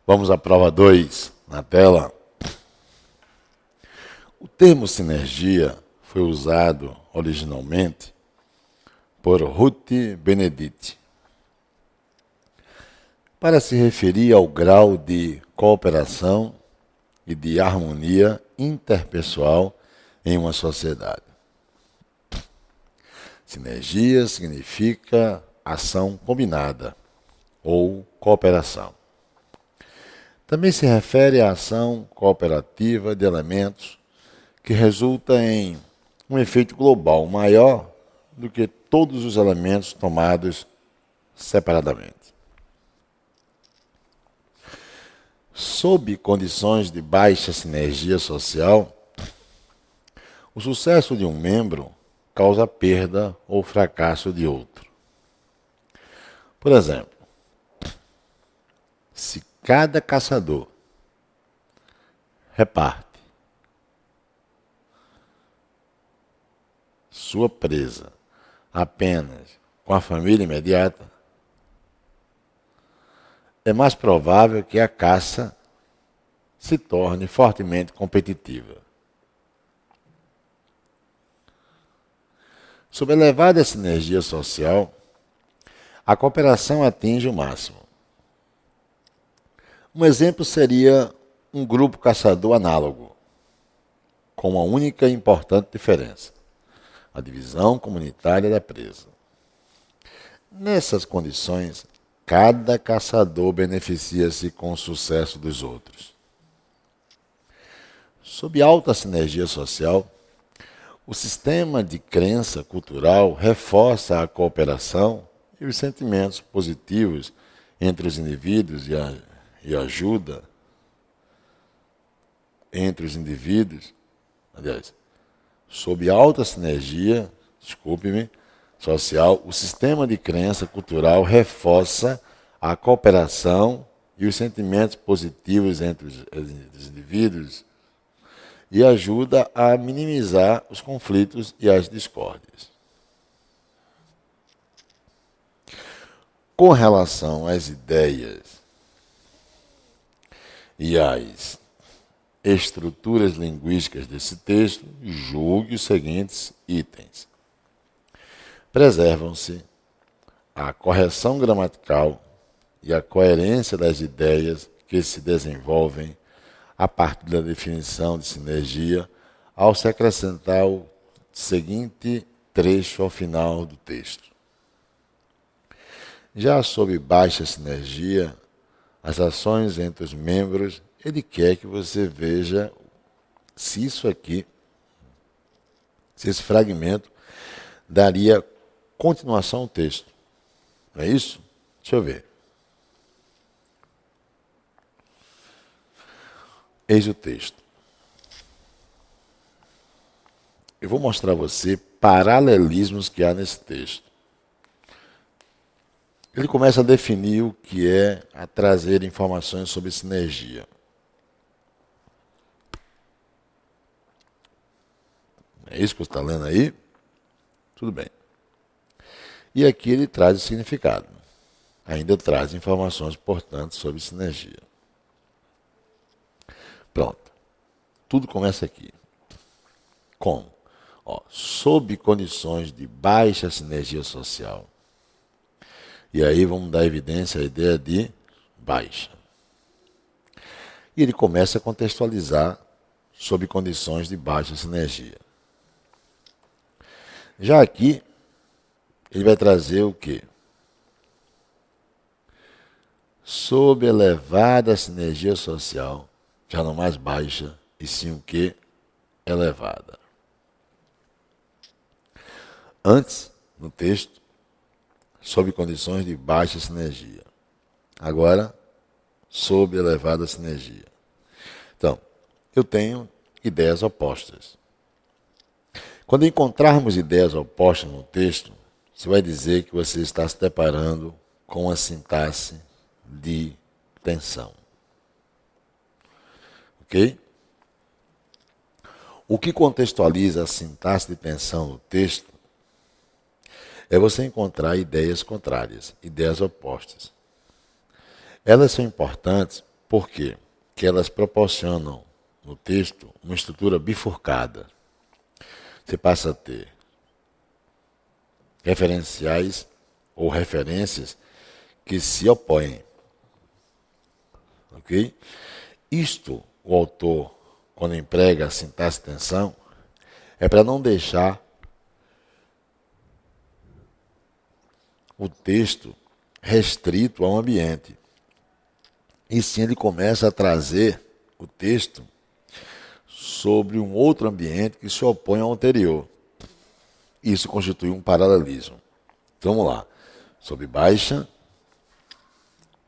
Vamos à prova 2 na tela. O termo sinergia foi usado originalmente por Ruth Benedict para se referir ao grau de cooperação e de harmonia interpessoal em uma sociedade. Sinergia significa ação combinada ou cooperação. Também se refere à ação cooperativa de elementos que resulta em um efeito global maior do que todos os elementos tomados separadamente. Sob condições de baixa sinergia social, o sucesso de um membro causa perda ou fracasso de outro. Por exemplo, se cada caçador reparte sua presa apenas com a família imediata, é mais provável que a caça se torne fortemente competitiva. Sob elevada sinergia social, a cooperação atinge o máximo. Um exemplo seria um grupo caçador análogo, com uma única e importante diferença: a divisão comunitária da presa. Nessas condições, cada caçador beneficia-se com o sucesso dos outros. Sob alta sinergia social, o sistema de crença cultural reforça a cooperação e os sentimentos positivos entre os indivíduos e ajuda entre os indivíduos. Aliás, sob alta sinergia, social, o sistema de crença cultural reforça a cooperação e os sentimentos positivos entre os indivíduos e ajuda a minimizar os conflitos e as discórdias. Com relação às ideias e às estruturas linguísticas desse texto, julgue os seguintes itens. Preservam-se a correção gramatical e a coerência das ideias que se desenvolvem a partir da definição de sinergia, ao se acrescentar o seguinte trecho ao final do texto. Já sob baixa sinergia, as ações entre os membros, ele quer que você veja se esse fragmento daria continuação ao texto. Não é isso? Deixa eu ver. Eis o texto. Eu vou mostrar a você paralelismos que há nesse texto. Ele começa a definir o que é a trazer informações sobre sinergia. É isso que você está lendo aí? Tudo bem. E aqui ele traz o significado. Ainda traz informações importantes sobre sinergia. Pronto. Tudo começa aqui. Como? Sob condições de baixa sinergia social. E aí vamos dar evidência à ideia de baixa. E ele começa a contextualizar sob condições de baixa sinergia. Já aqui, ele vai trazer o quê? Sob elevada sinergia social, já não mais baixa, e sim o quê? Elevada. Antes, no texto, sob condições de baixa sinergia. Agora, sob elevada sinergia. Então, eu tenho ideias opostas. Quando encontrarmos ideias opostas no texto, você vai dizer que você está se deparando com a sintaxe de tensão. Ok? O que contextualiza a sintaxe de tensão no texto é você encontrar ideias contrárias, ideias opostas. Elas são importantes Por quê? Que elas proporcionam no texto uma estrutura bifurcada. Você passa a ter referenciais ou referências que se opõem. Ok? Isto, o autor, quando emprega a sintaxe-tensão, é para não deixar o texto restrito a um ambiente. E sim, ele começa a trazer o texto sobre um outro ambiente que se opõe ao anterior. Isso constitui um paralelismo. Então, vamos lá. Sob baixa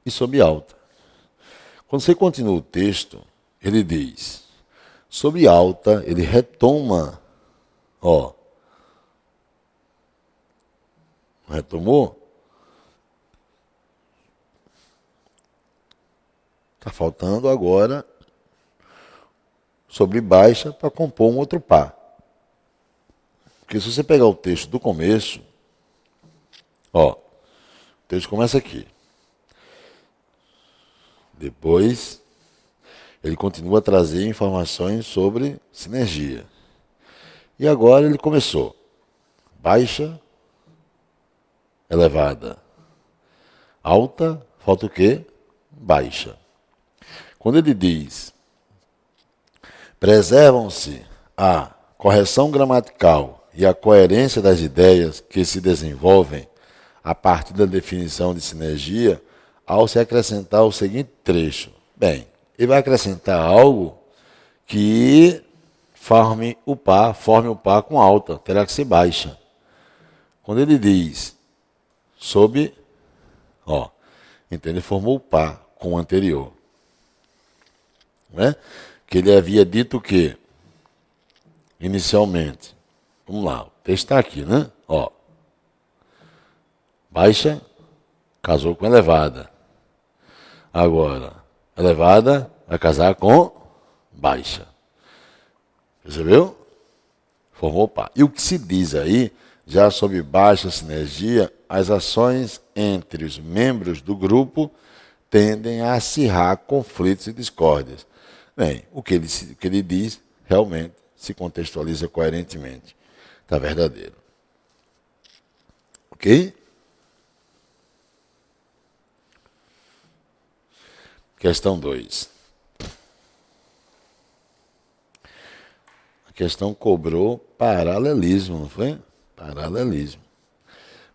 e sob alta. Quando você continua o texto, ele diz, sob alta, ele retoma, retomou? Está faltando agora sobre baixa para compor um outro par. Porque se você pegar o texto do começo, o texto começa aqui. Depois, ele continua a trazer informações sobre sinergia. E agora ele começou. Baixa, elevada. Alta, falta o quê? Baixa. Quando ele diz, preservam-se a correção gramatical e a coerência das ideias que se desenvolvem a partir da definição de sinergia, ao se acrescentar o seguinte trecho. Bem, ele vai acrescentar algo que forme o par com alta, terá que ser baixa. Quando ele diz sob, então ele formou o par com o anterior. Né? Que ele havia dito o quê? Inicialmente. Vamos lá, o texto está aqui, né? Baixa casou com elevada. Agora, elevada vai casar com baixa. Percebeu? Formou o par. E o que se diz aí, já sob baixa sinergia, as ações entre os membros do grupo tendem a acirrar conflitos e discórdias. Bem, o que ele diz realmente se contextualiza coerentemente. Está verdadeiro. Ok? Questão 2. A questão cobrou paralelismo, não foi? Paralelismo.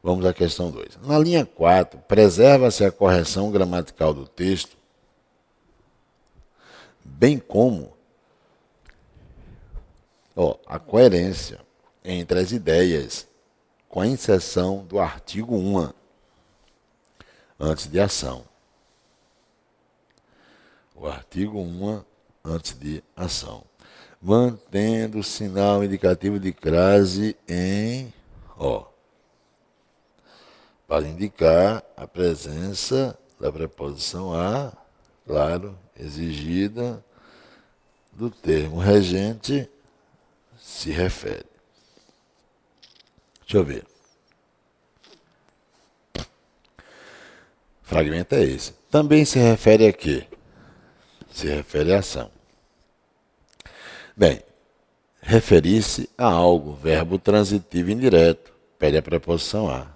Vamos à questão 2. Na linha 4, preserva-se a correção gramatical do texto, bem como a coerência entre as ideias, com a inserção do artigo 1 antes de ação. O artigo 1 antes de ação. Mantendo o sinal indicativo de crase em para indicar a presença da preposição a, claro, exigida do termo regente se refere. Deixa eu ver. Fragmento é esse. Também se refere a quê? Se refere à ação. Bem, referir-se a algo, verbo transitivo indireto, pede a preposição a.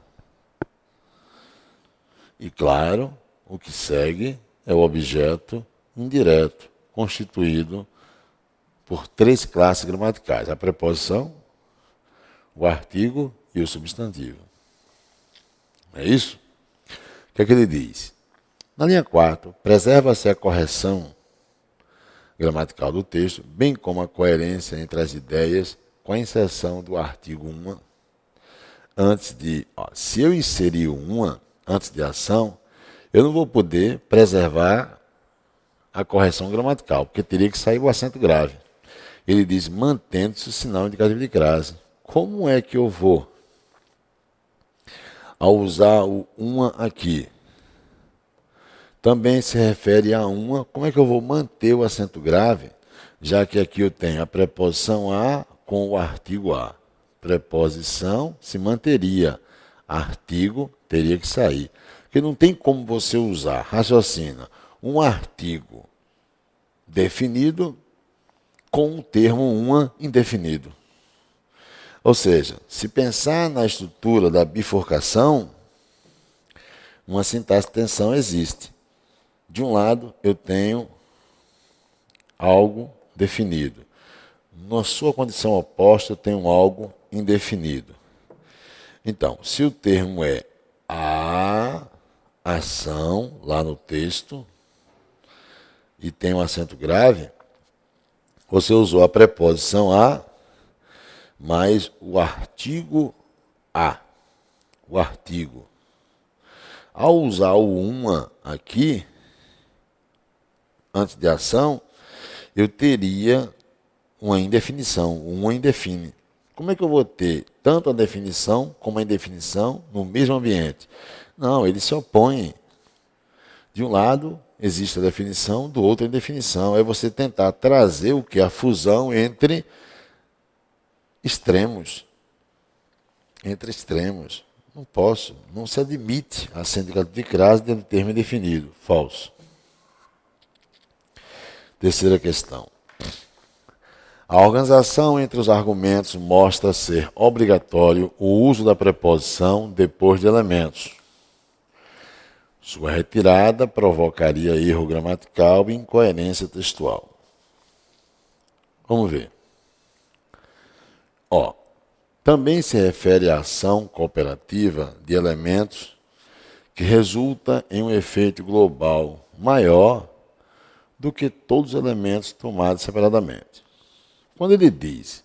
E claro, o que segue é o objeto indireto, constituído por 3 classes gramaticais: a preposição, o artigo e o substantivo. É isso? O que é que ele diz? Na linha 4, preserva-se a correção gramatical do texto, bem como a coerência entre as ideias, com a inserção do artigo 1 antes de... se eu inserir o 1 antes de ação, eu não vou poder preservar a correção gramatical, porque teria que sair o acento grave. Ele diz, mantendo-se o sinal indicativo de crase. Como é que eu vou, ao usar o 1 aqui, também se refere a 1, como é que eu vou manter o acento grave, já que aqui eu tenho a preposição a com o artigo a. Preposição se manteria, artigo teria que sair. Porque não tem como você usar, raciocina, um artigo definido com o termo uma indefinido. Ou seja, se pensar na estrutura da bifurcação, uma sintaxe de tensão existe. De um lado, eu tenho algo definido. Na sua condição oposta, eu tenho algo indefinido. Então, se o termo é a ação, lá no texto, e tem um acento grave, você usou a preposição a mais o artigo a. O artigo. Ao usar o uma aqui, antes de ação, eu teria uma indefinição. O uma indefine. Como é que eu vou ter tanto a definição como a indefinição no mesmo ambiente? Não, eles se opõem. De um lado existe a definição, do outro a indefinição. É você tentar trazer o que? A fusão entre extremos. Entre extremos. Não posso. Não se admite a sindicato de crase dentro do termo indefinido. Falso. Terceira questão. A organização entre os argumentos mostra ser obrigatório o uso da preposição depois de elementos. Sua retirada provocaria erro gramatical e incoerência textual. Vamos ver. Também se refere à ação cooperativa de elementos que resulta em um efeito global maior do que todos os elementos tomados separadamente. Quando ele diz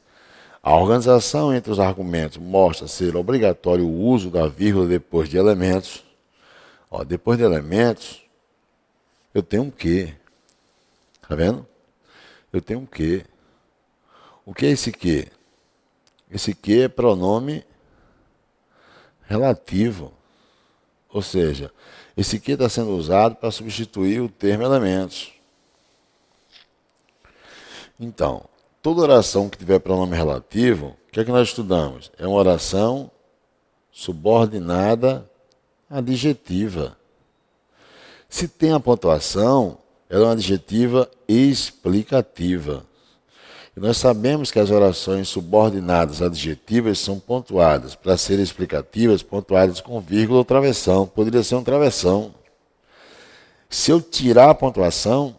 a organização entre os argumentos mostra ser obrigatório o uso da vírgula depois de elementos, depois de elementos, eu tenho um que. Está vendo? Eu tenho um que. O que é esse que? Esse que é pronome relativo. Ou seja, esse que está sendo usado para substituir o termo elementos. Então, toda oração que tiver pronome relativo, o que é que nós estudamos? É uma oração subordinada adjetiva. Se tem a pontuação, ela é uma adjetiva explicativa. E nós sabemos que as orações subordinadas adjetivas são pontuadas. Para serem explicativas, pontuadas com vírgula ou travessão. Poderia ser um travessão. Se eu tirar a pontuação,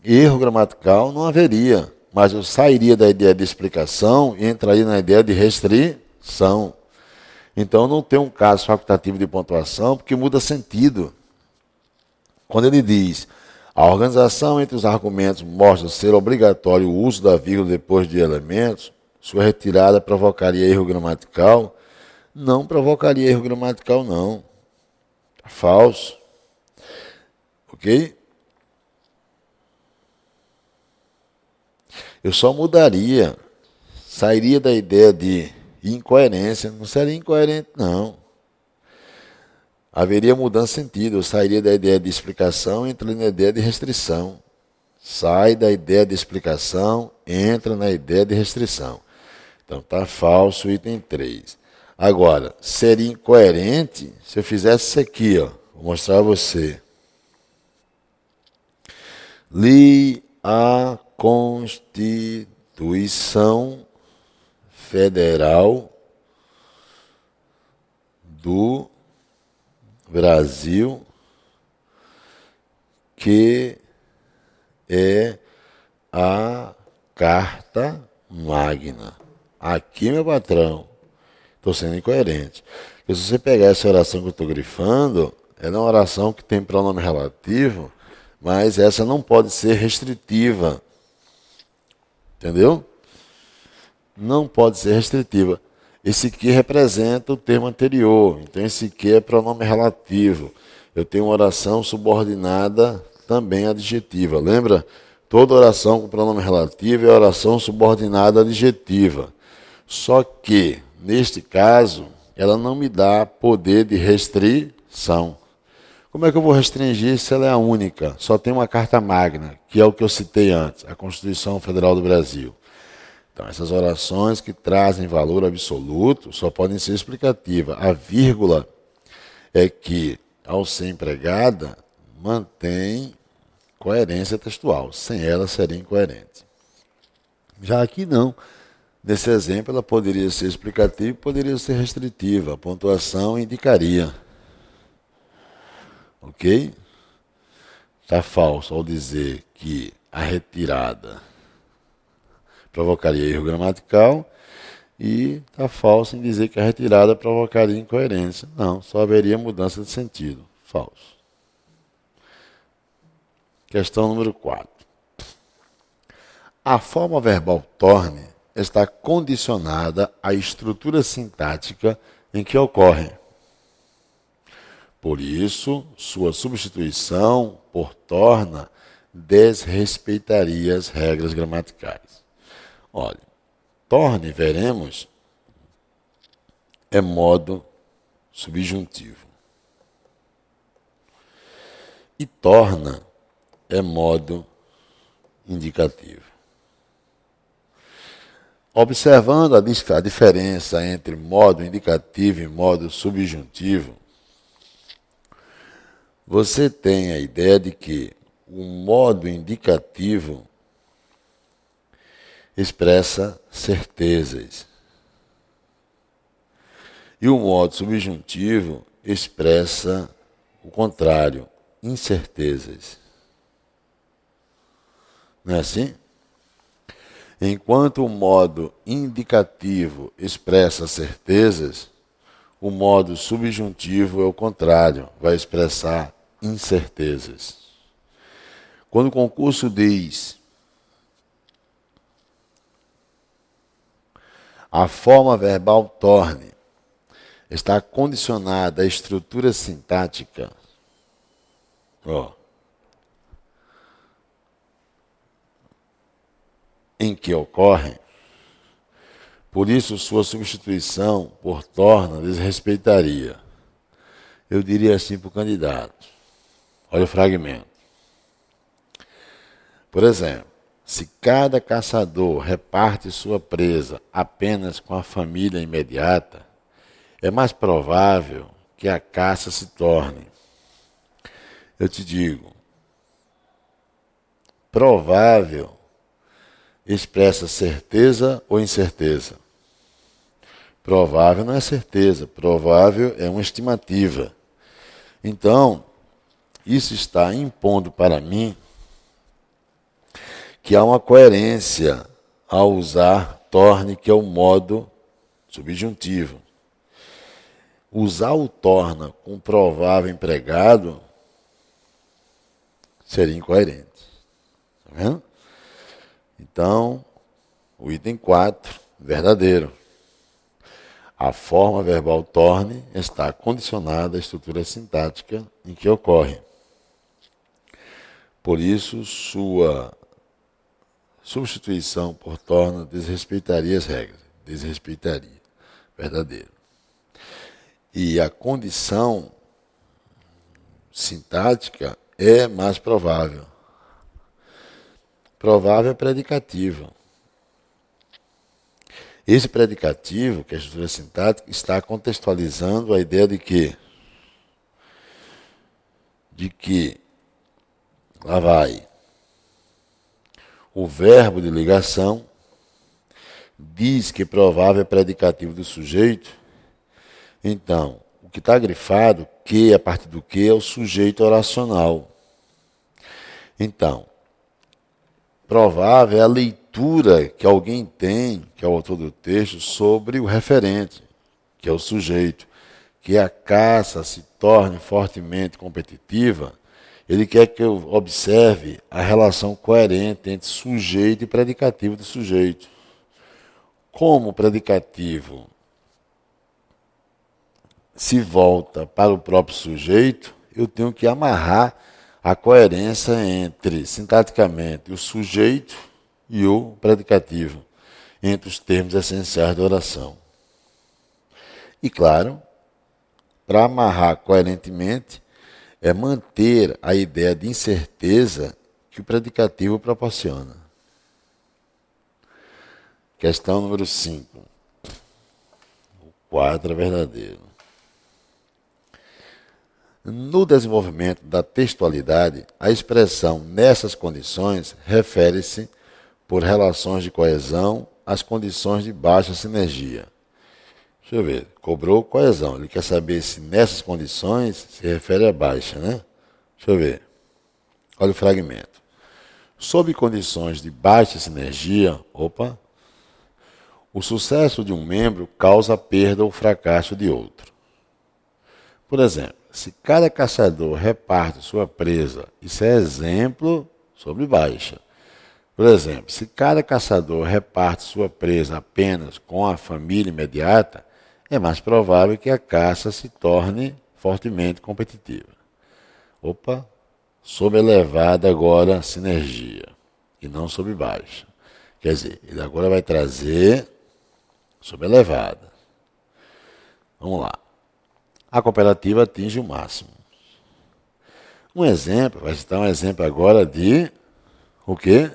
erro gramatical não haveria. Mas eu sairia da ideia de explicação e entraria na ideia de restrição. Então não tem um caso facultativo de pontuação, porque muda sentido. Quando ele diz, a organização entre os argumentos mostra ser obrigatório o uso da vírgula depois de elementos, sua retirada provocaria erro gramatical? Não provocaria erro gramatical, não. É falso. Ok? Eu só mudaria, sairia da ideia de incoerência, não seria incoerente, não. Haveria mudança de sentido, eu sairia da ideia de explicação e entraria na ideia de restrição. Sai da ideia de explicação, entra na ideia de restrição. Então está falso o item 3. Agora, seria incoerente se eu fizesse isso aqui, vou mostrar a você. Li a Constituição Federal do Brasil, que é a Carta Magna. Aqui, meu patrão, estou sendo incoerente. Porque se você pegar essa oração que eu estou grifando, ela é uma oração que tem pronome relativo, mas essa não pode ser restritiva. Entendeu? Não pode ser restritiva. Esse que representa o termo anterior. Então, esse que é pronome relativo. Eu tenho uma oração subordinada também adjetiva. Lembra? Toda oração com pronome relativo é oração subordinada adjetiva. Só que, neste caso, ela não me dá poder de restrição. Como é que eu vou restringir se ela é a única? Só tem uma carta magna, que é o que eu citei antes, a Constituição Federal do Brasil. Então, essas orações que trazem valor absoluto só podem ser explicativas. A vírgula é que, ao ser empregada, mantém coerência textual. Sem ela seria incoerente. Já aqui não. Nesse exemplo, ela poderia ser explicativa e poderia ser restritiva. A pontuação indicaria. Ok? Está falso ao dizer que a retirada provocaria erro gramatical e está falso em dizer que a retirada provocaria incoerência. Não, só haveria mudança de sentido. Falso. Questão número 4. A forma verbal torne está condicionada à estrutura sintática em que ocorre. Por isso, sua substituição por torna desrespeitaria as regras gramaticais. Olha, torne, veremos, é modo subjuntivo. E torna é modo indicativo. Observando a diferença entre modo indicativo e modo subjuntivo, você tem a ideia de que o modo indicativo expressa certezas e o modo subjuntivo expressa o contrário, incertezas. Não é assim? Enquanto o modo indicativo expressa certezas, o modo subjuntivo é o contrário, vai expressar incertezas. Quando o concurso diz a forma verbal torne está condicionada à estrutura sintática, em que ocorre, por isso sua substituição por torna desrespeitaria. Eu diria assim para o candidato. Olha o fragmento. Por exemplo, se cada caçador reparte sua presa apenas com a família imediata, é mais provável que a caça se torne. Eu te digo, provável expressa certeza ou incerteza? Provável não é certeza, provável é uma estimativa. Então, isso está impondo para mim que há uma coerência ao usar torne, que é o modo subjuntivo. Usar o torna com provável empregado seria incoerente. Está vendo? Então, o item 4, verdadeiro. A forma verbal torne está condicionada à estrutura sintática em que ocorre. Por isso, sua substituição por torna desrespeitaria as regras. Desrespeitaria. Verdadeiro. E a condição sintática é mais provável. Provável é predicativo. Esse predicativo, que é a estrutura sintática, está contextualizando a ideia de que lá vai, o verbo de ligação diz que provável é predicativo do sujeito. Então, o que está grifado, que a partir do que, é o sujeito oracional. Então, provável é a leitura que alguém tem, que é o autor do texto, sobre o referente, que é o sujeito. Que a caça se torne fortemente competitiva, ele quer que eu observe a relação coerente entre sujeito e predicativo do sujeito. Como o predicativo se volta para o próprio sujeito, eu tenho que amarrar a coerência entre, sintaticamente, o sujeito e o predicativo, entre os termos essenciais da oração. E, claro, para amarrar coerentemente, é manter a ideia de incerteza que o predicativo proporciona. Questão número 5. O 4 é verdadeiro. No desenvolvimento da textualidade, a expressão nessas condições refere-se, por relações de coesão, às condições de baixa sinergia. Deixa eu ver, cobrou coesão. Ele quer saber se nessas condições se refere a baixa, né? Deixa eu ver. Olha o fragmento. Sob condições de baixa sinergia, o sucesso de um membro causa a perda ou fracasso de outro. Por exemplo, se cada caçador reparte sua presa, isso é exemplo sobre baixa. Por exemplo, se cada caçador reparte sua presa apenas com a família imediata, é mais provável que a caça se torne fortemente competitiva. Sob elevada agora sinergia, e não sob baixa. Quer dizer, ele agora vai trazer sob elevada. Vamos lá. A cooperativa atinge o máximo. Um exemplo, vai citar um exemplo agora de o quê?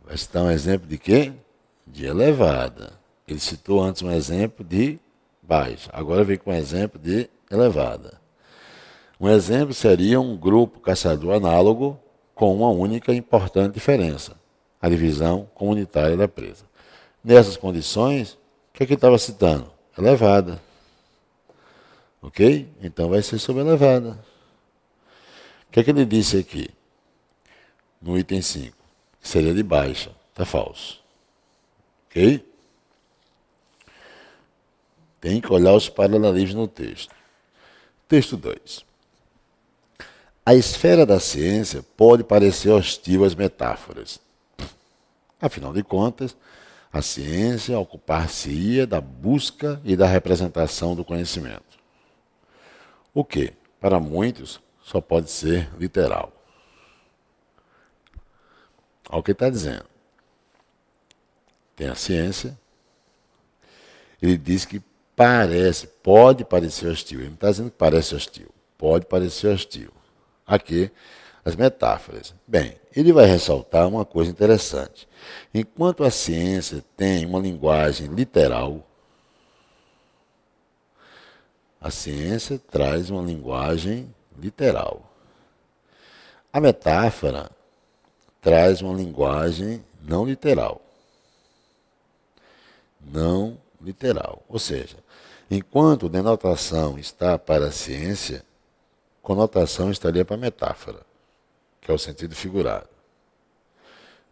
Vai citar um exemplo de quê? De elevada. Ele citou antes um exemplo de baixa. Agora vem com um exemplo de elevada. Um exemplo seria um grupo caçador análogo com uma única e importante diferença: a divisão comunitária da presa. Nessas condições, o que é que ele estava citando? Elevada. Ok? Então vai ser sobre elevada. O que é que ele disse aqui? No item 5. Que seria de baixa. Está falso. Ok? Tem que olhar os paralelismos no texto. Texto 2. A esfera da ciência pode parecer hostil às metáforas. Afinal de contas, a ciência ocupar-se-ia da busca e da representação do conhecimento. O que, para muitos, só pode ser literal. Olha o que está dizendo. Tem a ciência. Ele diz que pode parecer hostil. Ele não está dizendo que parece hostil. Pode parecer hostil. Aqui, as metáforas. Bem, ele vai ressaltar uma coisa interessante. Enquanto a ciência tem uma linguagem literal, a ciência traz uma linguagem literal. A metáfora traz uma linguagem não literal. Não literal. Ou seja, enquanto denotação está para a ciência, conotação estaria para a metáfora, que é o sentido figurado,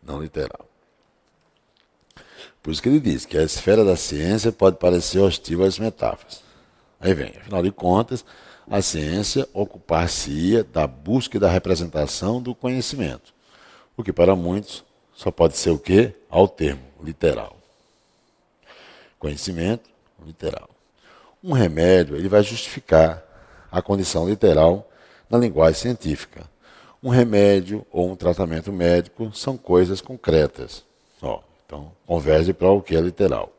não literal. Por isso que ele diz que a esfera da ciência pode parecer hostil às metáforas. Aí vem, afinal de contas, a ciência ocupar-se-ia da busca e da representação do conhecimento, o que para muitos só pode ser o quê? Ao termo, literal. Conhecimento, literal. Um remédio, ele vai justificar a condição literal na linguagem científica. Um remédio ou um tratamento médico são coisas concretas. Então, converge para o que é literal,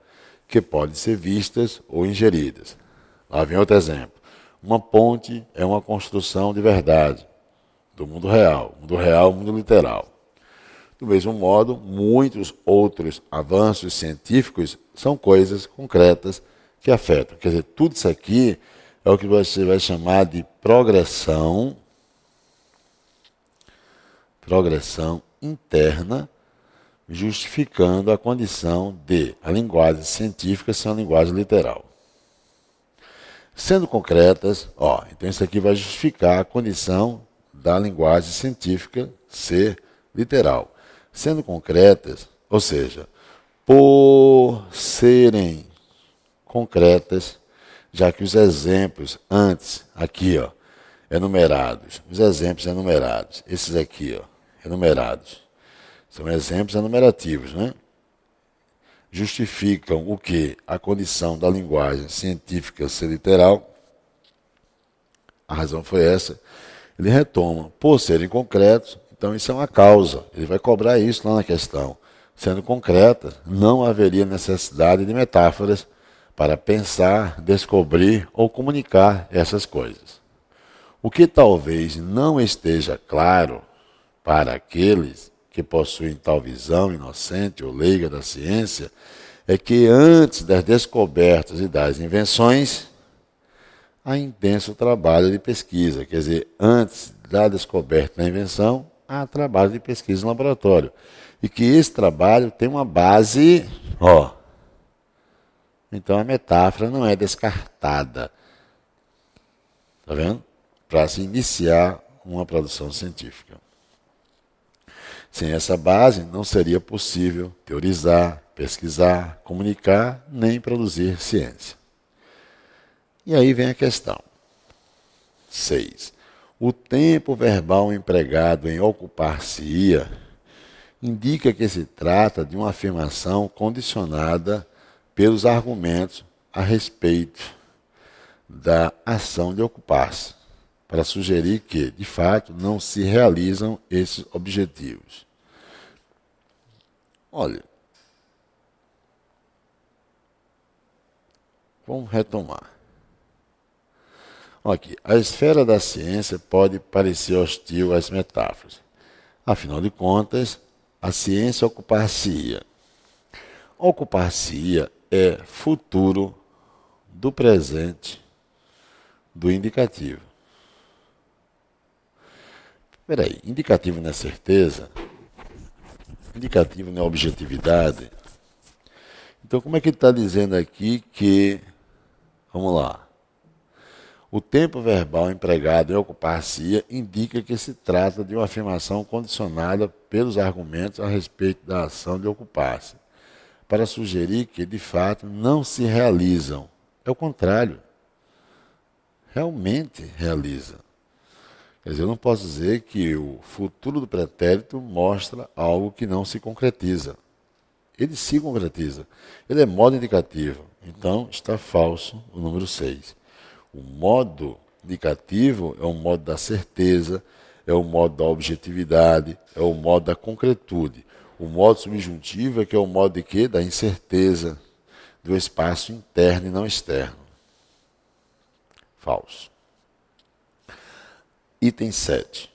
que podem ser vistas ou ingeridas. Lá vem outro exemplo. Uma ponte é uma construção de verdade, do mundo real, mundo literal. Do mesmo modo, muitos outros avanços científicos são coisas concretas que afetam. Quer dizer, tudo isso aqui é o que você vai chamar de progressão interna, justificando a condição de a linguagem científica ser uma linguagem literal. Sendo concretas, então isso aqui vai justificar a condição da linguagem científica ser literal. Sendo concretas, ou seja, por serem concretas, já que os exemplos antes, aqui, enumerados, os exemplos enumerados, esses aqui, enumerados, são exemplos enumerativos, né? Justificam o que? A condição da linguagem científica ser literal. A razão foi essa. Ele retoma, por serem concretos, então isso é uma causa. Ele vai cobrar isso lá na questão. Sendo concreta, não haveria necessidade de metáforas para pensar, descobrir ou comunicar essas coisas. O que talvez não esteja claro para aqueles que possuem tal visão inocente ou leiga da ciência é que antes das descobertas e das invenções, a intenso trabalho de pesquisa. Quer dizer, antes da descoberta da invenção, há trabalho de pesquisa no laboratório. E que esse trabalho tem uma base, Então a metáfora não é descartada. Está vendo? Para se iniciar uma produção científica. Sem essa base, não seria possível teorizar, pesquisar, comunicar, nem produzir ciência. E aí vem a questão. 6. O tempo verbal empregado em ocupar-se-ia indica que se trata de uma afirmação condicionada pelos argumentos a respeito da ação de ocupar-se, para sugerir que, de fato, não se realizam esses objetivos. Olha, vamos retomar. Aqui, a esfera da ciência pode parecer hostil às metáforas. Afinal de contas, a ciência ocupar-se-ia. Ocupar-se-ia é futuro do presente do indicativo. Espera aí, indicativo não é certeza? Indicativo não é objetividade? Então, como é que ele está dizendo aqui que... Vamos lá. O tempo verbal empregado em ocupar-se-ia indica que se trata de uma afirmação condicionada pelos argumentos a respeito da ação de ocupar-se, para sugerir que, de fato, não se realizam. É o contrário. Realmente realiza. Quer dizer, eu não posso dizer que o futuro do pretérito mostra algo que não se concretiza. Ele se concretiza. Ele é modo indicativo. Então, está falso o número 6. O modo indicativo é o modo da certeza, é o modo da objetividade, é o modo da concretude. O modo subjuntivo é que é o modo de quê? Da incerteza, do espaço interno e não externo. Falso. Item 7.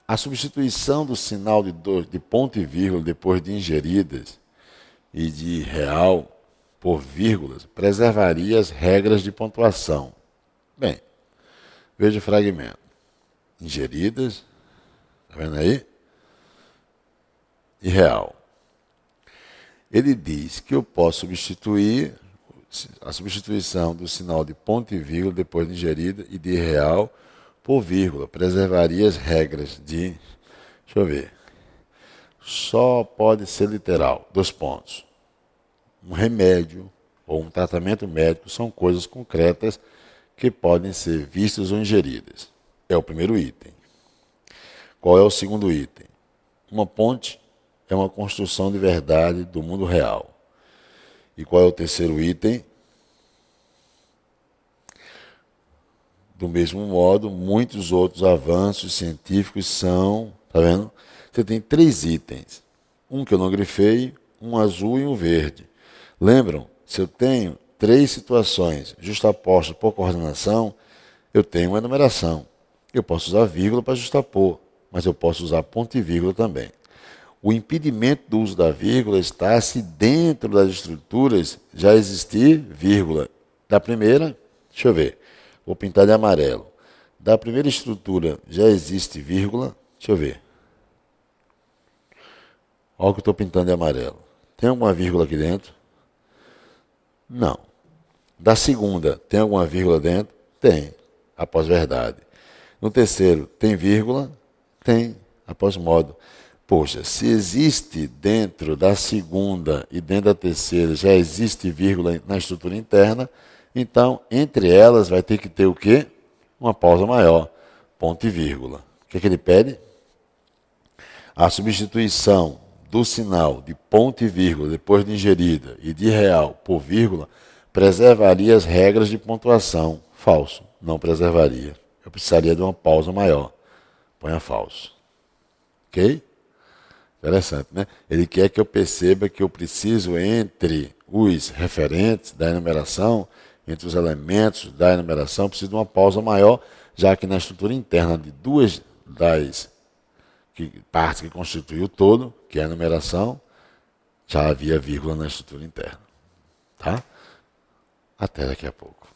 A substituição do sinal de ponto e vírgula depois de ingeridas e de real por vírgulas preservaria as regras de pontuação. Bem, veja o fragmento. Ingeridas, está vendo aí? E real. Ele diz que eu posso substituir a substituição do sinal de ponto e vírgula depois de ingerida e de real por vírgula. Preservaria as regras de... Deixa eu ver. Só pode ser literal. 2 pontos. Um remédio ou um tratamento médico são coisas concretas que podem ser vistas ou ingeridas. É o primeiro item. Qual é o segundo item? Uma ponte é uma construção de verdade do mundo real. E qual é o terceiro item? Do mesmo modo, muitos outros avanços científicos são... Está vendo? Você tem 3 itens. Um que eu não grifei, um azul e um verde. Lembram? Se eu tenho 3 situações justapostas por coordenação, eu tenho uma enumeração. Eu posso usar vírgula para justapor, mas eu posso usar ponto e vírgula também. O impedimento do uso da vírgula está se dentro das estruturas já existir vírgula. Da primeira, deixa eu ver, vou pintar de amarelo. Da primeira estrutura já existe vírgula, deixa eu ver. Olha o que eu estou pintando de amarelo. Tem alguma vírgula aqui dentro? Não. Da segunda, tem alguma vírgula dentro? Tem, após verdade. No terceiro, tem vírgula? Tem, após modo. Poxa, se existe dentro da segunda e dentro da terceira já existe vírgula na estrutura interna, então entre elas vai ter que ter o quê? Uma pausa maior, ponto e vírgula. O que é que ele pede? A substituição do sinal de ponto e vírgula depois de ingerida e de real por vírgula preservaria as regras de pontuação. Falso, não preservaria. Eu precisaria de uma pausa maior. Ponha falso. Ok? Interessante, né? Ele quer que eu perceba que eu preciso, entre os referentes da enumeração, entre os elementos da enumeração, preciso de uma pausa maior, já que na estrutura interna de 2 das partes que constituem o todo, que é a enumeração, já havia vírgula na estrutura interna. Tá? Até daqui a pouco.